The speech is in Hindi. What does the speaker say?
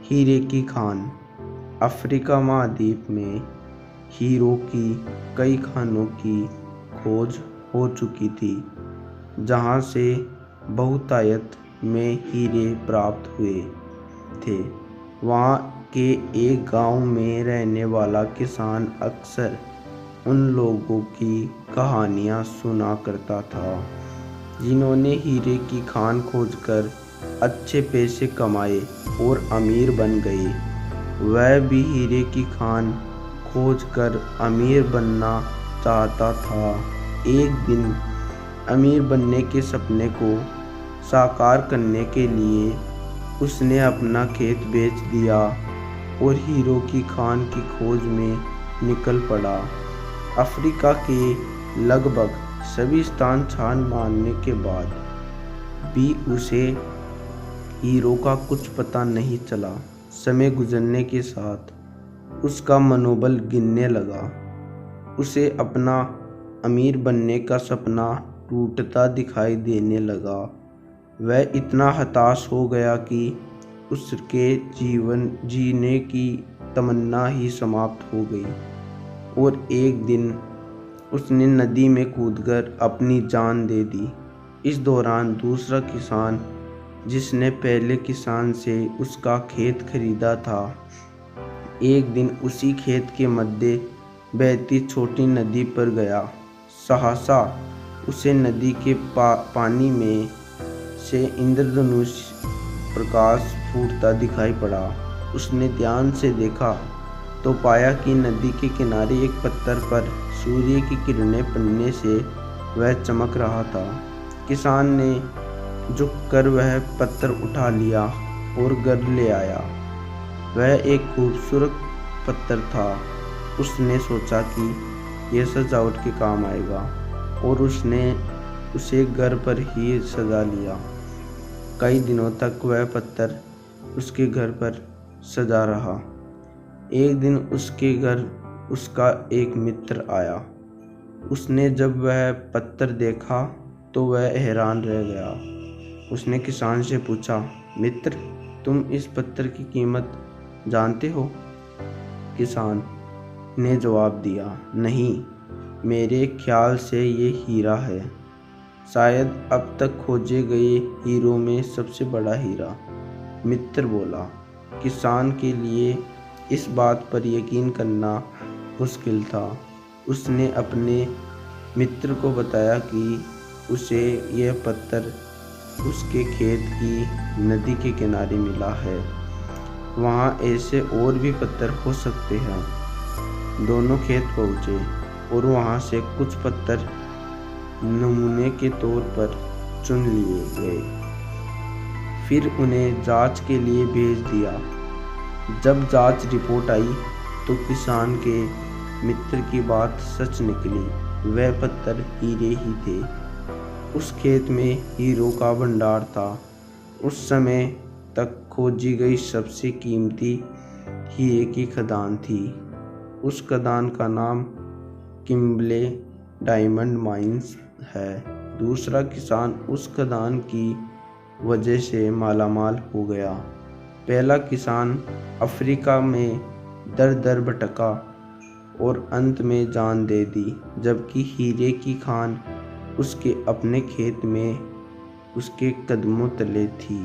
हीरे की खान। अफ्रीका महाद्वीप में हीरों की कई खानों की खोज हो चुकी थी, जहां से बहुतायत में हीरे प्राप्त हुए थे। वहां के एक गांव में रहने वाला किसान अक्सर उन लोगों की कहानियां सुना करता था जिन्होंने हीरे की खान खोजकर अच्छे पैसे कमाए और अमीर बन गए। वह भी हीरे की खान खोजकर अमीर बनना चाहता था। एक दिन अमीर बनने के सपने को साकार करने के लिए उसने अपना खेत बेच दिया और हीरों की खान की खोज में निकल पड़ा। अफ्रीका के लगभग सभी स्थान छान मारने के बाद भी उसे हीरो का कुछ पता नहीं चला। समय गुजरने के साथ उसका मनोबल गिरने लगा। उसे अपना अमीर बनने का सपना टूटता दिखाई देने लगा। वह इतना हताश हो गया कि उसके जीवन जीने की तमन्ना ही समाप्त हो गई और एक दिन उसने नदी में कूदकर अपनी जान दे दी। इस दौरान दूसरा किसान, जिसने पहले किसान से उसका खेत खरीदा था, एक दिन उसी खेत के मध्य बहती छोटी नदी पर गया। सहसा उसे नदी के पानी में से इंद्रधनुष प्रकाश फूटता दिखाई पड़ा। उसने ध्यान से देखा तो पाया कि नदी के किनारे एक पत्थर पर सूर्य की किरणें पड़ने से वह चमक रहा था। किसान ने झुककर वह पत्थर उठा लिया और घर ले आया। वह एक खूबसूरत पत्थर था। उसने सोचा कि यह सजावट के काम आएगा और उसने उसे घर पर ही सजा लिया। कई दिनों तक वह पत्थर उसके घर पर सजा रहा। एक दिन उसके घर उसका एक मित्र आया। उसने जब वह पत्थर देखा तो वह हैरान रह गया। उसने किसान से पूछा, मित्र, तुम इस पत्थर की कीमत जानते हो? किसान ने जवाब दिया, नहीं, मेरे ख्याल से ये हीरा है, शायद अब तक खोजे गए हीरों में सबसे बड़ा हीरा। मित्र बोला, किसान के लिए इस बात पर यकीन करना मुश्किल था। उसने अपने मित्र को बताया कि उसे यह पत्थर उसके खेत की नदी के किनारे मिला है। वहाँ ऐसे और भी पत्थर हो सकते हैं। दोनों खेत पहुँचे और वहाँ से कुछ पत्थर नमूने के तौर पर चुन लिए गए। फिर उन्हें जांच के लिए भेज दिया। जब जांच रिपोर्ट आई तो किसान के मित्र की बात सच निकली। वह पत्थर हीरे ही थे। उस खेत में हीरों का भंडार था। उस समय तक खोजी गई सबसे कीमती हीरे की खदान थी। उस खदान का नाम किम्बले डायमंड माइंस है। दूसरा किसान उस खदान की वजह से मालामाल हो गया। पहला किसान अफ्रीका में दर दर भटका और अंत में जान दे दी, जबकि हीरे की खान उसके अपने खेत में उसके कदमों तले थी।